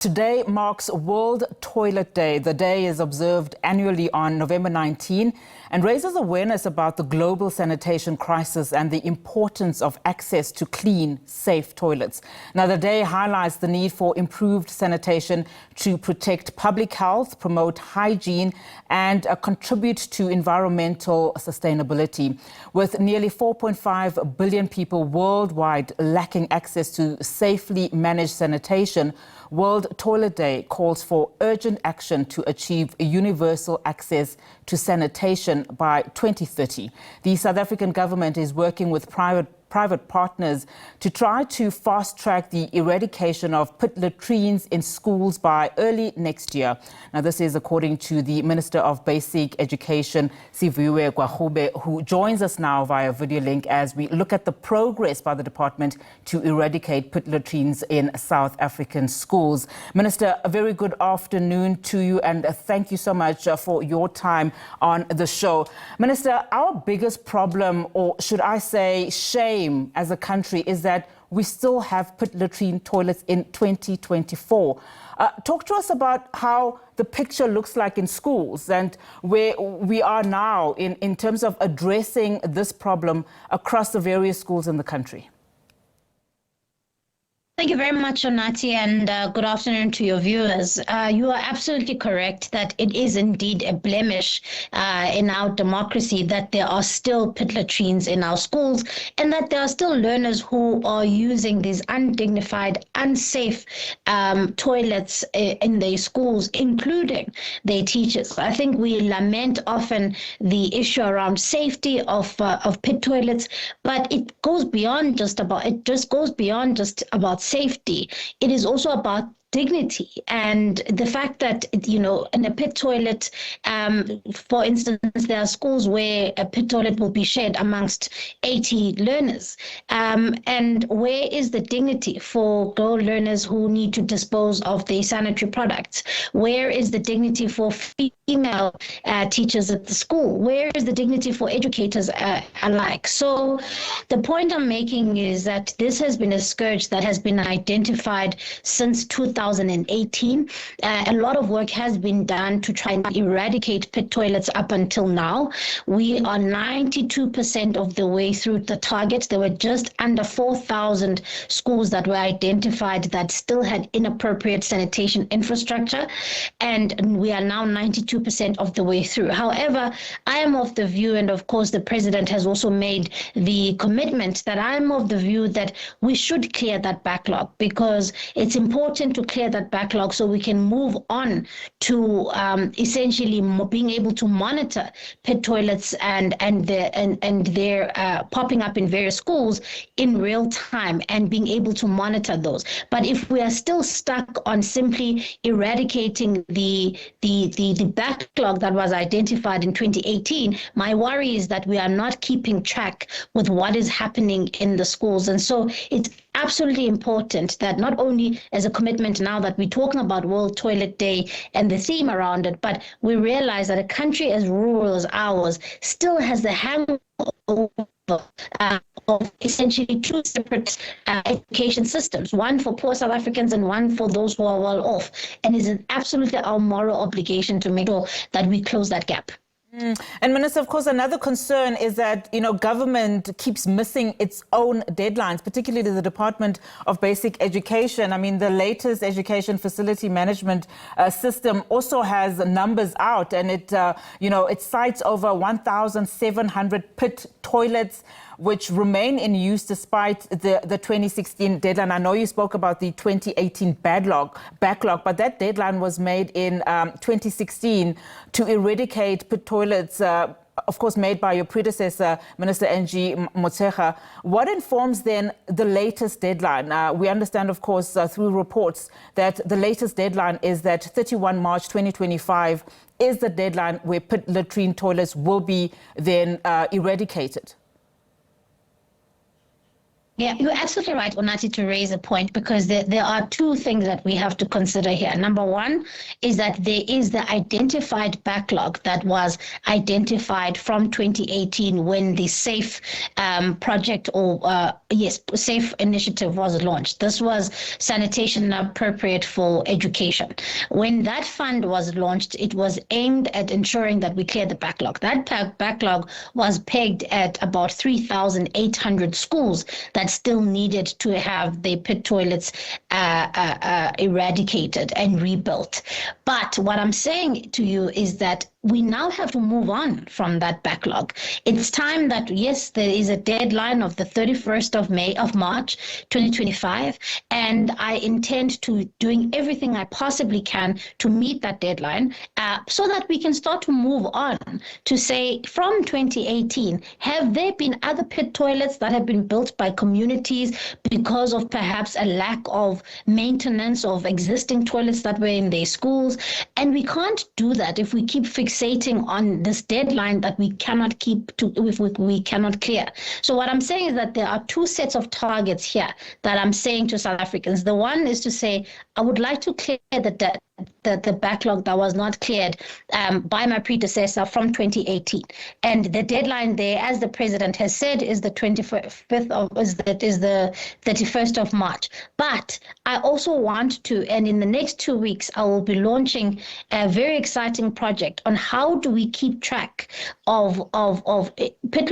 Today marks World Toilet Day. The day is observed annually on November 19 and raises awareness about the global sanitation crisis and the importance of access to clean, safe toilets. Now, the day highlights the need for improved sanitation to protect public health, promote hygiene, and contribute to environmental sustainability. With nearly 4.5 billion people worldwide lacking access to safely managed sanitation, World Toilet Day calls for urgent action to achieve universal access to sanitation by 2030. The South African government is working with private partners to try to fast-track the eradication of pit latrines in schools by early next year. Now, this is according to the Minister of Basic Education, Siviwe Gwarube, who joins us now via video link as we look at the progress by the department to eradicate pit latrines in South African schools. Minister, a very good afternoon to you, and thank you so much for your time on the show. Minister, our biggest problem, or should I say shame, as a country is that we still have pit latrine toilets in 2024. Talk to us about how the picture looks like in schools and where we are now in terms of addressing this problem across the various schools in the country. Thank you very much, Onati, and good afternoon to your viewers. You are absolutely correct that it is indeed a blemish in our democracy that there are still pit latrines in our schools and that there are still learners who are using these undignified, unsafe toilets in their schools, including their teachers. I think we lament often the issue around safety of pit toilets, but it goes beyond just about safety. It is also about dignity and the fact that, in a pit toilet, for instance, there are schools where a pit toilet will be shared amongst 80 learners. And where is the dignity for girl learners who need to dispose of their sanitary products? Where is the dignity for female teachers at the school? Where is the dignity for educators alike? So the point I'm making is that this has been a scourge that has been identified since 2018. A lot of work has been done to try and eradicate pit toilets up until now. We are 92% of the way through the target. There were just under 4,000 schools that were identified that still had inappropriate sanitation infrastructure, and we are now 92% of the way through. However, I am of the view, and of course the president has also made the commitment, that I am of the view that we should clear that backlog, because it's important to clear that backlog so we can move on to essentially being able to monitor pit toilets and their popping up in various schools in real time and being able to monitor those. But if we are still stuck on simply eradicating the backlog that was identified in 2018, my worry is that we are not keeping track with what is happening in the schools. And so it's absolutely important that not only as a commitment now that we're talking about World Toilet Day and the theme around it, but we realize that a country as rural as ours still has the hangover of essentially two separate education systems, one for poor South Africans and one for those who are well off. And it's absolutely our moral obligation to make sure that we close that gap. And Minister, of course, another concern is that, government keeps missing its own deadlines, particularly the Department of Basic Education. I mean, the latest education facility management system also has numbers out, and it cites over 1,700 pit toilets which remain in use despite the 2016 deadline. I know you spoke about the 2018 backlog, but that deadline was made in 2016 to eradicate pit toilets, of course, made by your predecessor, Minister Angie Motshekga. What informs then the latest deadline? We understand, of course, through reports that the latest deadline is that 31 March 2025 is the deadline where pit latrine toilets will be then eradicated. Yeah, you're absolutely right, Onati, to raise a point, because there are two things that we have to consider here. Number one is that there is the identified backlog that was identified from 2018 when the SAFE project SAFE initiative was launched. This was sanitation appropriate for education. When that fund was launched, it was aimed at ensuring that we clear the backlog. That backlog was pegged at about 3,800 schools that still needed to have their pit toilets eradicated and rebuilt. But what I'm saying to you is that we now have to move on from that backlog. It's time that, yes, there is a deadline of the 31st of March 2025, and I intend to doing everything I possibly can to meet that deadline so that we can start to move on to say, from 2018, have there been other pit toilets that have been built by communities because of perhaps a lack of maintenance of existing toilets that were in their schools? And we can't do that if we keep fixating on this deadline that we cannot keep to, if we cannot clear. So what I'm saying is that there are two sets of targets here that I'm saying to South Africans. The one is to say, I would like to clear the backlog that was not cleared by my predecessor from 2018. And the deadline there, as the president has said, is the 31st of March. But I also want to, and in the next 2 weeks, I will be launching a very exciting project on how do we keep track of pit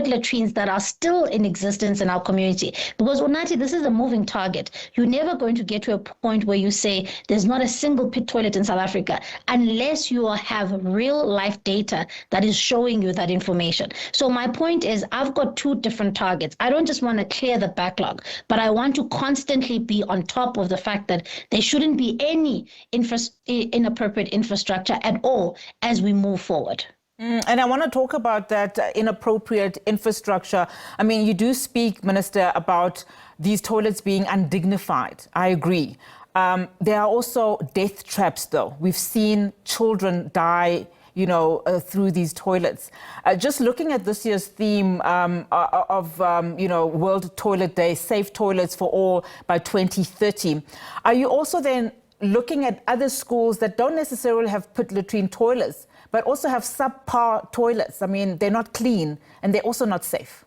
latrines that are still in existence in our community. Because, Onati, this is a moving target. You're never going to get to a point where you say there's not a single pit toilet in South Africa unless you have real life data that is showing you that information. So my point is, I've got two different targets. I don't just want to clear the backlog, but I want to constantly be on top of the fact that there shouldn't be any inappropriate infrastructure at all as we move forward. And I want to talk about that inappropriate infrastructure. I mean, you do speak, Minister, about these toilets being undignified. I agree. There are also death traps, though. We've seen children die, through these toilets. Just looking at this year's theme of World Toilet Day, Safe Toilets for All by 2030, are you also then looking at other schools that don't necessarily have pit latrine toilets, but also have subpar toilets? I mean, they're not clean and they're also not safe.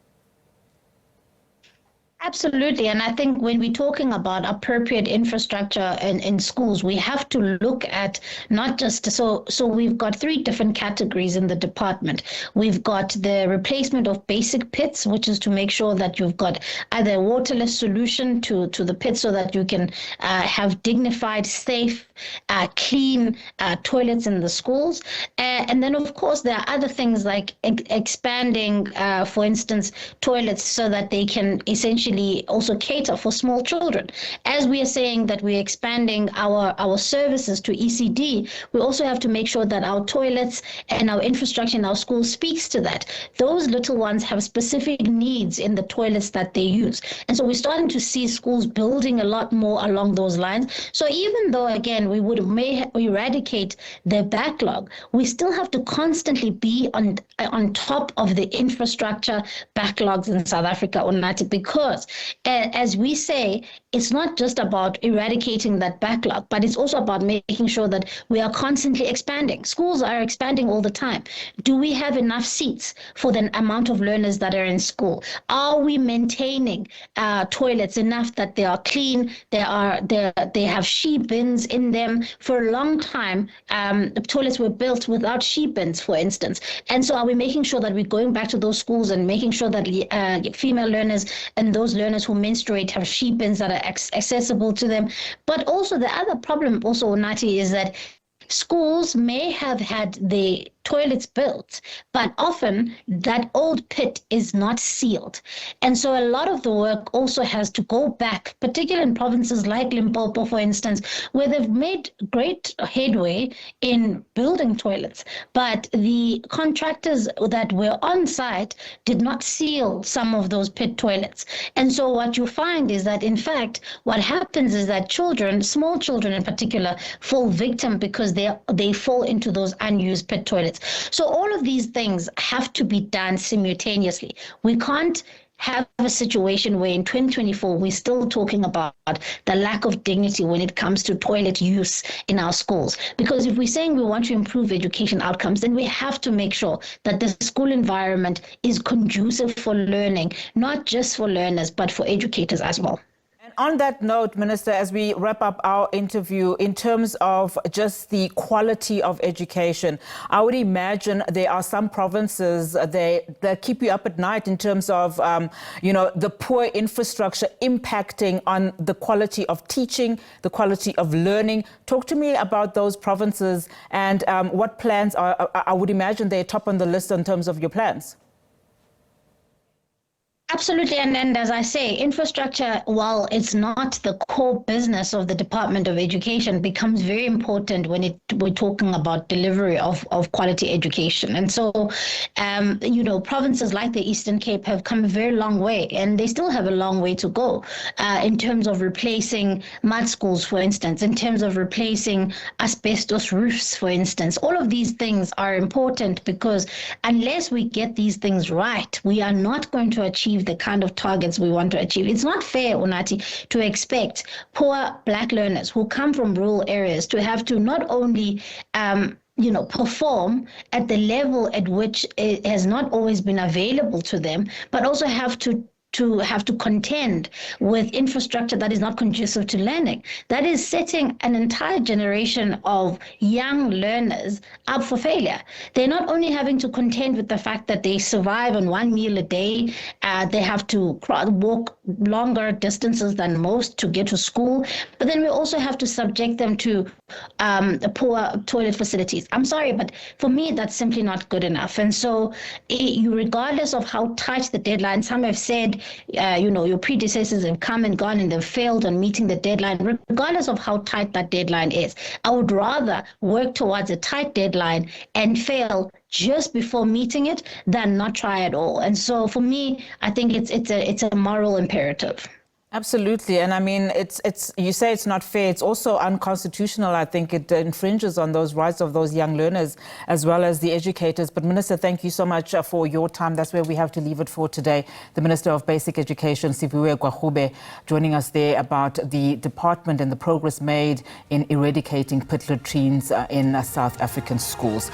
Absolutely. And I think when we're talking about appropriate infrastructure in schools, we have to look at not just, so we've got three different categories in the department. We've got the replacement of basic pits, which is to make sure that you've got either a waterless solution to the pit so that you can have dignified, safe, clean toilets in the schools. And then, of course, there are other things like expanding, for instance, toilets so that they can essentially also cater for small children. As we are saying that we're expanding our services to ECD, we also have to make sure that our toilets and our infrastructure in our schools speaks to that. Those little ones have specific needs in the toilets that they use. And so we're starting to see schools building a lot more along those lines. So even though, again, we may eradicate the backlog, we still have to constantly be on top of the infrastructure backlogs in South Africa, Onati, because as we say, it's not just about eradicating that backlog, but it's also about making sure that we are constantly expanding. Schools are expanding all the time. Do we have enough seats for the amount of learners that are in school? Are we maintaining toilets enough that they are clean? They have she bins in them. For a long time, the toilets were built without she bins, for instance. And so are we making sure that we're going back to those schools and making sure that female learners and those learners who menstruate have she bins that are accessible to them? But also the other problem also, Nati, is that schools may have had the toilets built, but often that old pit is not sealed. And so a lot of the work also has to go back, particularly in provinces like Limpopo, for instance, where they've made great headway in building toilets, but the contractors that were on site did not seal some of those pit toilets. And so what you find is that, in fact, what happens is that children, small children in particular, fall victim because they fall into those unused pit toilets. So all of these things have to be done simultaneously. We can't have a situation where in 2024 we're still talking about the lack of dignity when it comes to toilet use in our schools. Because if we're saying we want to improve education outcomes, then we have to make sure that the school environment is conducive for learning, not just for learners, but for educators as well. On that note, Minister, as we wrap up our interview, in terms of just the quality of education, I would imagine there are some provinces that keep you up at night in terms of, the poor infrastructure impacting on the quality of teaching, the quality of learning. Talk to me about those provinces and what plans are. I would imagine they're top on the list in terms of your plans. Absolutely. And as I say, infrastructure, while it's not the core business of the Department of Education, becomes very important when we're talking about delivery of quality education. And so, provinces like the Eastern Cape have come a very long way, and they still have a long way to go in terms of replacing mud schools, for instance, in terms of replacing asbestos roofs, for instance. All of these things are important because unless we get these things right, we are not going to achieve the kind of targets we want to achieve. It's not fair, Unathi, to expect poor Black learners who come from rural areas to have to not only perform at the level at which it has not always been available to them, but also have to contend with infrastructure that is not conducive to learning. That is setting an entire generation of young learners up for failure. They're not only having to contend with the fact that they survive on one meal a day, they have to walk longer distances than most to get to school, but then we also have to subject them to poor toilet facilities. I'm sorry, but for me, that's simply not good enough. And so regardless of how tight the deadline, some have said, your predecessors have come and gone and they've failed on meeting the deadline. Regardless of how tight that deadline is, I would rather work towards a tight deadline and fail just before meeting it than not try at all. And so for me, I think it's a moral imperative. Absolutely. And I mean, it's you say it's not fair. It's also unconstitutional. I think it infringes on those rights of those young learners as well as the educators. But Minister, thank you so much for your time. That's where we have to leave it for today. The Minister of Basic Education, Siviwe Gwarube, joining us there about the department and the progress made in eradicating pit latrines in South African schools.